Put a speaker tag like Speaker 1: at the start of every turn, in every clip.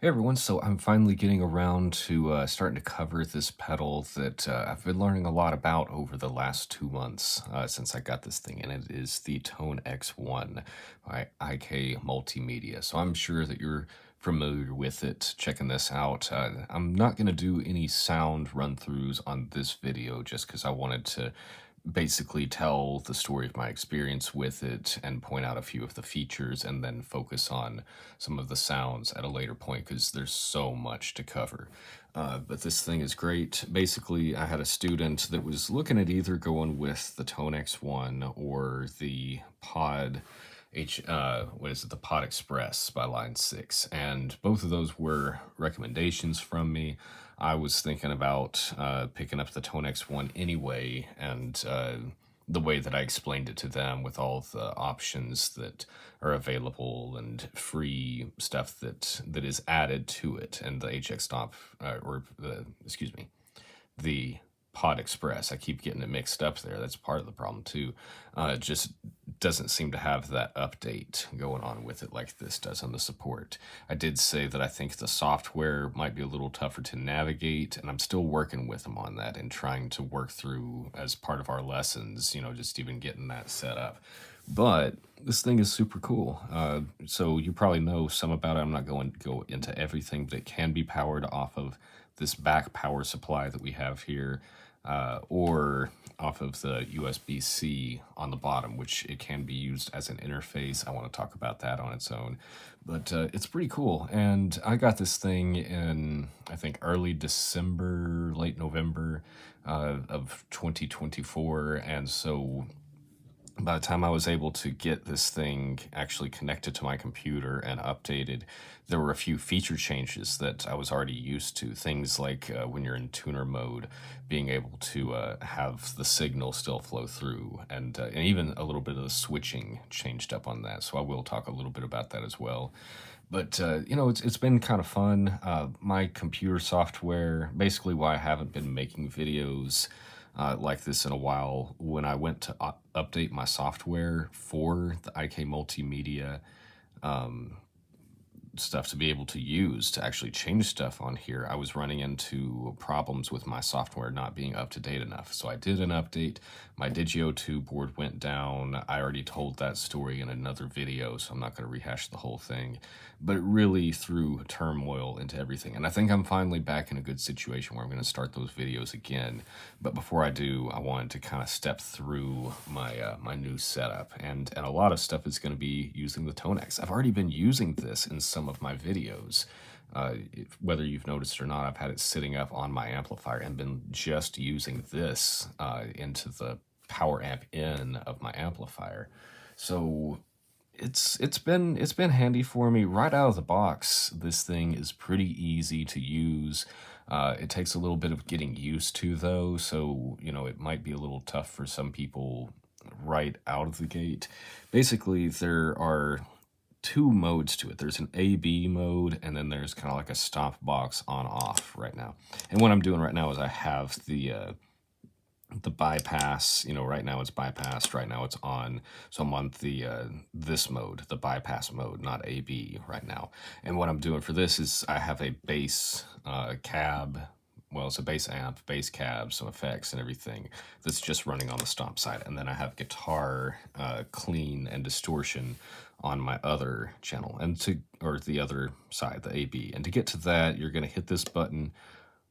Speaker 1: Hey everyone, so I'm finally getting around to starting to cover this pedal that I've been learning a lot about over the last 2 months since I got this thing, and it is the TONEX One by IK Multimedia. So I'm sure that you're familiar with it, checking this out. I'm not going to do any sound run-throughs on this video just because I wanted to basically tell the story of my experience with it and point out a few of the features and then focus on some of the sounds at a later point because there's so much to cover. But this thing is great. Basically, I had a student that was looking at either going with the TONEX One or the the Pod Express by Line 6, and both of those were recommendations from me. I was thinking about picking up the TONEX One anyway, and the way that I explained it to them with all the options that are available and free stuff that is added to it, and the HX stop or the excuse me, the Pod Express. I keep getting it mixed up there. That's part of the problem too. It just doesn't seem to have that update going on with it like this does on the support. I did say that I think the software might be a little tougher to navigate, and I'm still working with them on that and trying to work through as part of our lessons, just even getting that set up. But this thing is super cool. So you probably know some about it. I'm not going to go into everything, but it can be powered off of this back power supply that we have here, or off of the USB-C on the bottom, which it can be used as an interface. I want to talk about that on its own, but it's pretty cool. And I got this thing in, I think, early December, late November of 2024, and so by the time I was able to get this thing actually connected to my computer and updated, there were a few feature changes that I was already used to. Things like when you're in tuner mode, being able to have the signal still flow through, and even a little bit of the switching changed up on that. So I will talk a little bit about that as well. But it's been kind of fun. My computer software, basically why I haven't been making videos like this in a while, when I went to update my software for the IK Multimedia stuff to be able to use to actually change stuff on here, I was running into problems with my software not being up to date enough. So I did an update. My Digio 2 board went down. I already told that story in another video, so I'm not going to rehash the whole thing. But it really threw turmoil into everything. And I think I'm finally back in a good situation where I'm going to start those videos again. But before I do, I wanted to kind of step through my my new setup. And a lot of stuff is going to be using the TONEX. I've already been using this in some of my videos. Whether you've noticed or not, I've had it sitting up on my amplifier and been just using this into the power amp in of my amplifier. So it's been handy for me right out of the box. This thing is pretty easy to use. It takes a little bit of getting used to though, so it might be a little tough for some people right out of the gate. Basically, there are two modes to it. There's an A/B mode, and then there's kind of like a stop box on off right now. And what I'm doing right now is I have the bypass. Right now it's bypassed, right now it's on, so I'm on the this mode, the bypass mode, not AB right now. And what I'm doing for this is I have a bass cab, well, it's a bass amp, bass cab, some effects and everything that's just running on the stomp side, and then I have guitar clean and distortion on my other channel, or the other side, the AB. And to get to that, you're going to hit this button.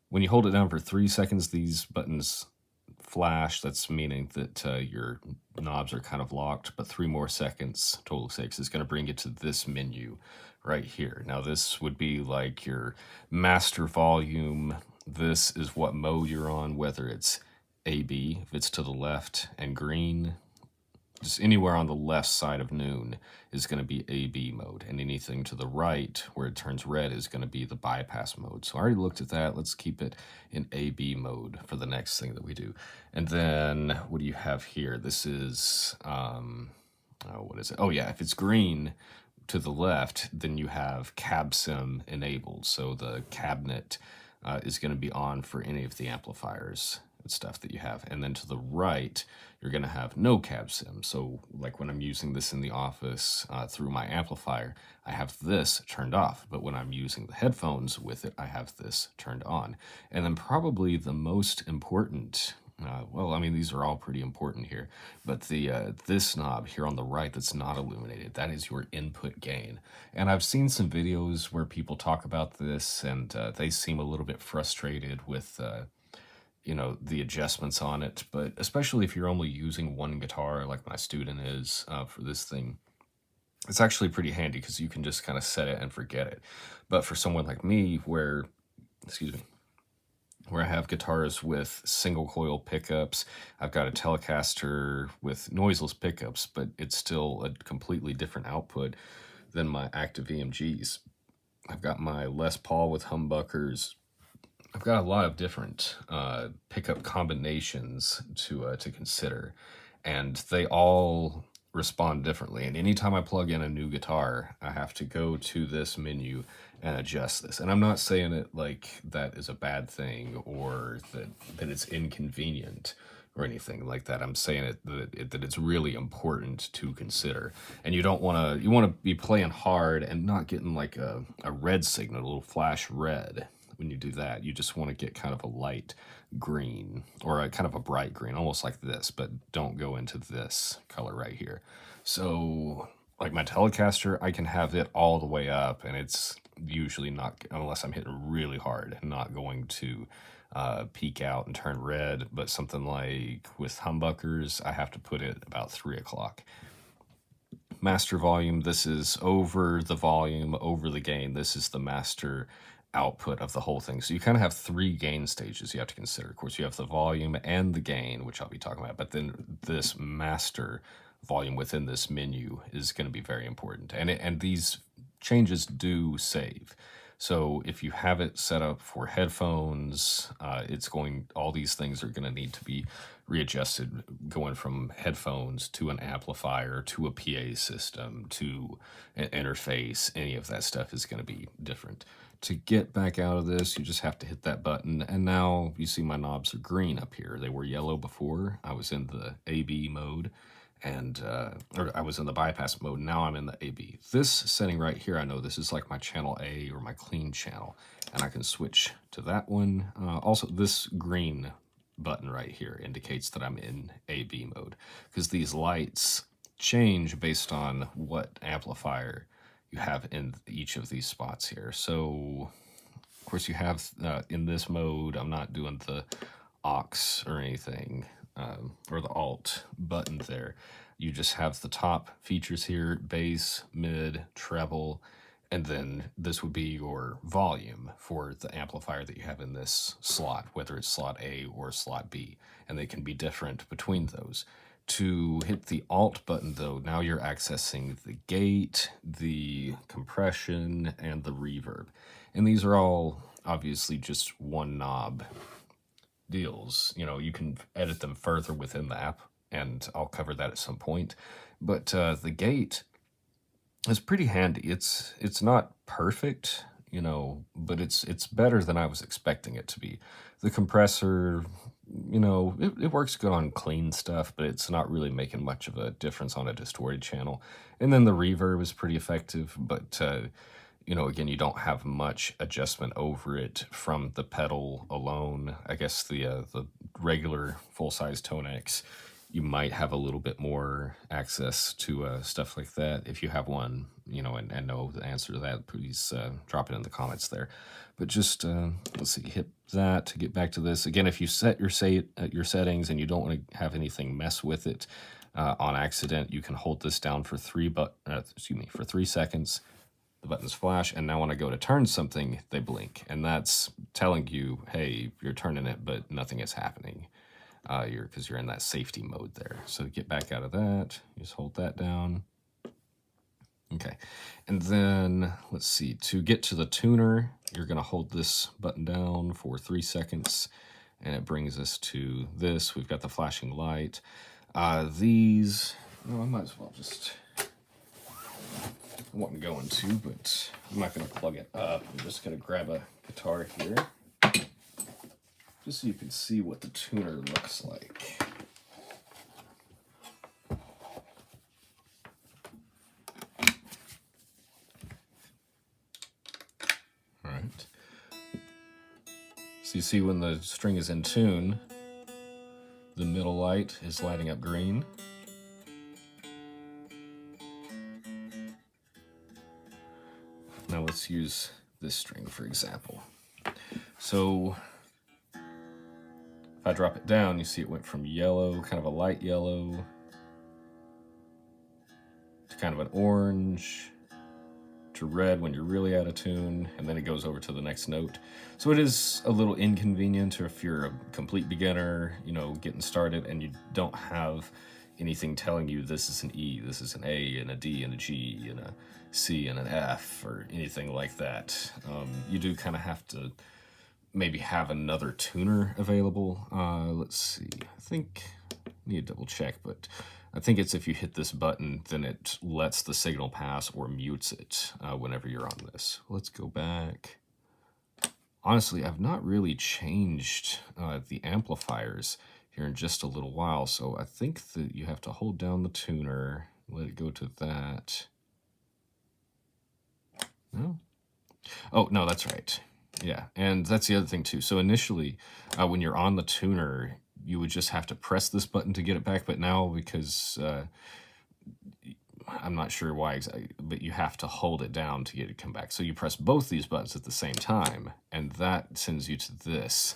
Speaker 1: When you hold it down for 3 seconds, these buttons flash. That's meaning that your knobs are kind of locked, but 3 more seconds, total 6, is going to bring you to this menu right here. Now this would be like your master volume. This is what mode you're on, whether it's AB, if it's to the left, and green, just anywhere on the left side of noon is going to be AB mode, and anything to the right where it turns red is going to be the bypass mode. So I already looked at that. Let's keep it in AB mode for the next thing that we do. And then what do you have here? This is, what is it? Oh yeah, if it's green to the left, then you have cab sim enabled. So the cabinet is going to be on for any of the amplifiers. stuff that you have. And then to the right, you're going to have no cab sim. So like when I'm using this in the office through my amplifier, I have this turned off. But when I'm using the headphones with it, I have this turned on. And then probably the most important, well, I mean, these are all pretty important here, but this knob here on the right that's not illuminated, that is your input gain. And I've seen some videos where people talk about this, and they seem a little bit frustrated with you know, the adjustments on it, but especially if you're only using one guitar like my student is for this thing, it's actually pretty handy because you can just kind of set it and forget it. But for someone like me where, excuse me, where I have guitars with single coil pickups, I've got a Telecaster with noiseless pickups, but it's still a completely different output than my active EMGs. I've got my Les Paul with humbuckers. I've got a lot of different pickup combinations to consider, and they all respond differently. And anytime I plug in a new guitar, I have to go to this menu and adjust this. And I'm not saying it like that is a bad thing or that it's inconvenient or anything like that. I'm saying that it's really important to consider. And you want to be playing hard and not getting like a red signal, a little flash red. When you do that, you just want to get kind of a light green or a kind of a bright green, almost like this, but don't go into this color right here. So like my Telecaster, I can have it all the way up, and it's usually not, unless I'm hitting really hard, not going to peak out and turn red. But something like with humbuckers, I have to put it about 3 o'clock. Master volume, this is over the volume, over the gain. This is the master output of the whole thing. So you kind of have 3 gain stages you have to consider. Of course, you have the volume and the gain, which I'll be talking about, but then this master volume within this menu is going to be very important. And these changes do save. So if you have it set up for headphones, all these things are going to need to be readjusted, going from headphones to an amplifier to a PA system to an interface. Any of that stuff is going to be different. To get back out of this, you just have to hit that button, and now you see my knobs are green up here. They were yellow before. I was in the AB mode, and or I was in the bypass mode. Now I'm in the AB. This setting right here, I know this is like my channel A or my clean channel, and I can switch to that one. Also, this green button right here indicates that I'm in AB mode, because these lights change based on what amplifier you have in each of these spots here. So of course you have in this mode, I'm not doing the aux or anything, or the alt button there. You just have the top features here: bass, mid, treble, and then this would be your volume for the amplifier that you have in this slot, whether it's slot A or slot B, and they can be different between those. To hit the Alt button, though, now you're accessing the gate, the compression, and the reverb. And these are all obviously just one knob deals. You know, you can edit them further within the app, and I'll cover that at some point. But the gate is pretty handy. It's not perfect, you know, but it's better than I was expecting it to be. The compressor, you know, it works good on clean stuff, but it's not really making much of a difference on a distorted channel. And then the reverb is pretty effective, but you know, again, you don't have much adjustment over it from the pedal alone. I guess the regular full-size TONEX, you might have a little bit more access to stuff like that. If you have one, you know, and know the answer to that, please drop it in the comments there. But just, let's see, hit that to get back to this. Again, if you set your settings and you don't want to have anything mess with it on accident, you can hold this down for 3 seconds. The buttons flash, and now when I go to turn something, they blink. And that's telling you, hey, you're turning it, but nothing is happening. Because you're in that safety mode there. So to get back out of that, you just hold that down. Okay, and then let's see, to get to the tuner, you're gonna hold this button down for 3 seconds, and it brings us to this. We've got the flashing light. These, no, I might as well just, I wasn't going to, but I'm not gonna plug it up. I'm just gonna grab a guitar here. just so you can see what the tuner looks like. All right. So you see when the string is in tune, the middle light is lighting up green. Now let's use this string for example. So if I drop it down, you see it went from yellow, kind of a light yellow, to kind of an orange, to red when you're really out of tune, and then it goes over to the next note. So it is a little inconvenient if you're a complete beginner, you know, getting started, and you don't have anything telling you this is an E, this is an A, and a D, and a G, and a C, and an F, or anything like that. You do kind of have to maybe have another tuner available. Let's see, I think, I need to double check, but I think it's if you hit this button, then it lets the signal pass or mutes it whenever you're on this. Let's go back. Honestly, I've not really changed the amplifiers here in just a little while, so I think that you have to hold down the tuner, let it go to that. No? Oh, no, that's right. Yeah, and that's the other thing too. So initially, when you're on the tuner, you would just have to press this button to get it back, but now because I'm not sure why exactly, but you have to hold it down to get it to come back. So you press both these buttons at the same time, and that sends you to this.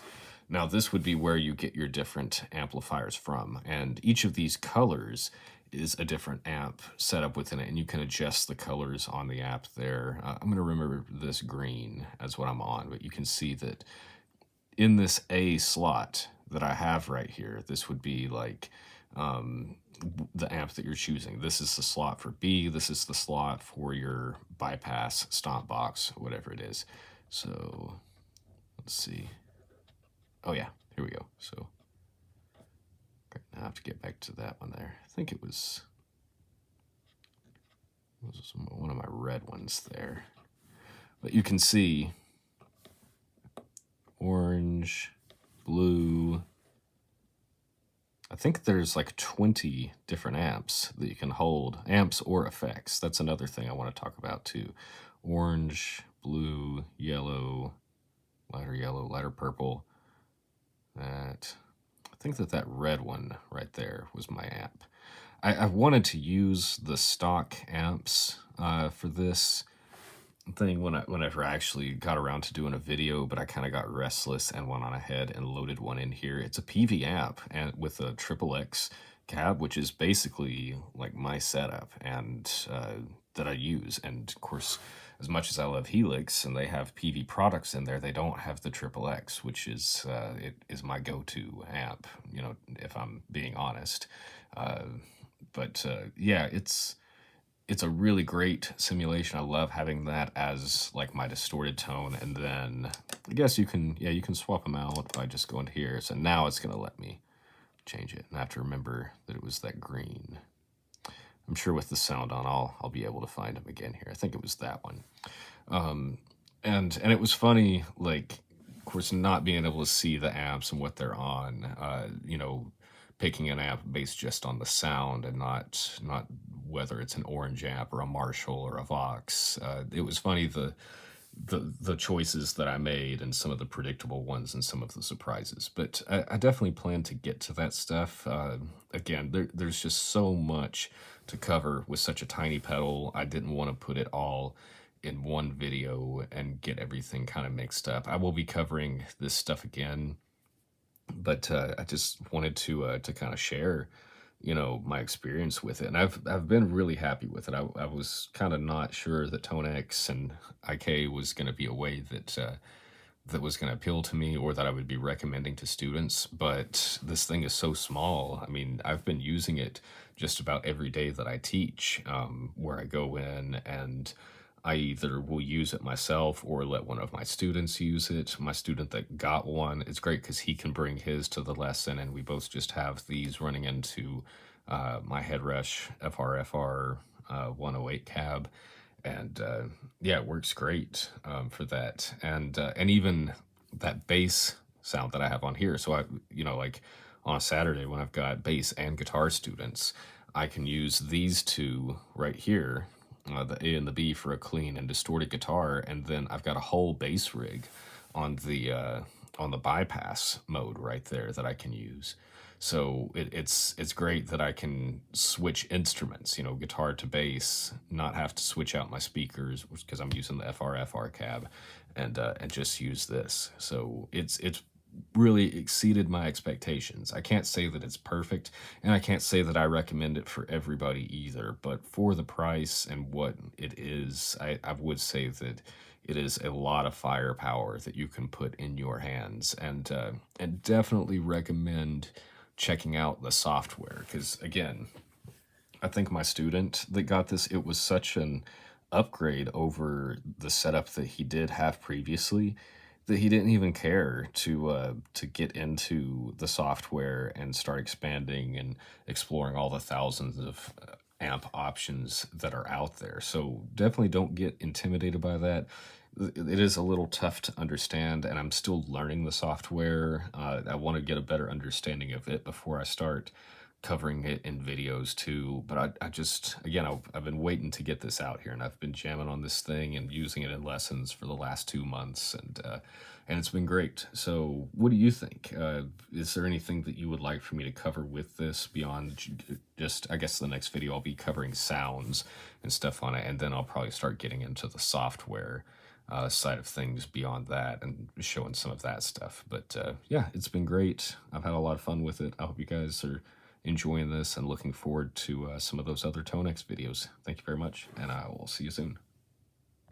Speaker 1: Now this would be where you get your different amplifiers from, and each of these colors is a different amp set up within it, and you can adjust the colors on the app there. I'm going to remember this green as what I'm on, but you can see that in this A slot that I have right here, this would be like the amp that you're choosing. This is the slot for B, this is the slot for your bypass, stomp box, whatever it is. So let's see. Oh yeah, here we go. So I have to get back to that one there. I think it was one of my red ones there. But you can see orange, blue. I think there's like 20 different amps that you can hold, amps or effects. That's another thing I want to talk about too. Orange, blue, yellow, lighter purple. I think that red one right there was my amp. I wanted to use the stock amps for this thing whenever I actually got around to doing a video, but I kind of got restless and went on ahead and loaded one in here. It's a PV amp and with a XXX cab, which is basically like my setup and that I use. And of course, as much as I love Helix and they have PV products in there, they don't have the XXX, which is it is my go-to amp, you know, if I'm being honest. Yeah, it's a really great simulation. I love having that as like my distorted tone, and then I guess you can swap them out by just going here. So now it's gonna let me change it, and I have to remember that it was that green. I'm sure with the sound on, I'll be able to find them again here. I think it was that one. And it was funny, like, of course, not being able to see the amps and what they're on. You know, picking an amp based just on the sound and not whether it's an orange amp or a Marshall or a Vox. It was funny the choices that I made and some of the predictable ones and some of the surprises. But I definitely plan to get to that stuff. Again, there's just so much to cover with such a tiny pedal. I didn't want to put it all in one video and get everything kind of mixed up. I will be covering this stuff again, but I just wanted to kind of share, you know, my experience with it, and I've been really happy with it. I was kind of not sure that TONEX and IK was going to be a way that that was going to appeal to me or that I would be recommending to students, but this thing is so small. I mean, I've been using it just about every day that I teach, where I go in and I either will use it myself or let one of my students use it. My student that got one, it's great because he can bring his to the lesson, and we both just have these running into my Headrush FRFR 108 cab. And yeah, it works great for that. And even that bass sound that I have on here. So like on a Saturday when I've got bass and guitar students, I can use these two right here, the A and the B for a clean and distorted guitar, and then I've got a whole bass rig on the bypass mode right there that I can use. So it's great that I can switch instruments, guitar to bass, not have to switch out my speakers because I'm using the FR cab, and just use this. So it's really exceeded my expectations. I can't say that it's perfect, and I can't say that I recommend it for everybody either, but for the price and what it is, I would say that it is a lot of firepower that you can put in your hands, and definitely recommend checking out the software, because again, I think my student that got this, it was such an upgrade over the setup that he did have previously that he didn't even care to get into the software and start expanding and exploring all the thousands of amp options that are out there. So definitely don't get intimidated by that. It is a little tough to understand, and I'm still learning the software. I want to get a better understanding of it before I start covering it in videos too. But I just, again, I've been waiting to get this out here, and I've been jamming on this thing and using it in lessons for the last 2 months, and it's been great. So what do you think? Is there anything that you would like for me to cover with this beyond just, I guess the next video I'll be covering sounds and stuff on it, and then I'll probably start getting into the software side of things beyond that and showing some of that stuff. But yeah, it's been great. I've had a lot of fun with it. I hope you guys are enjoying this and looking forward to some of those other TONEX videos. Thank you very much, and I will see you soon.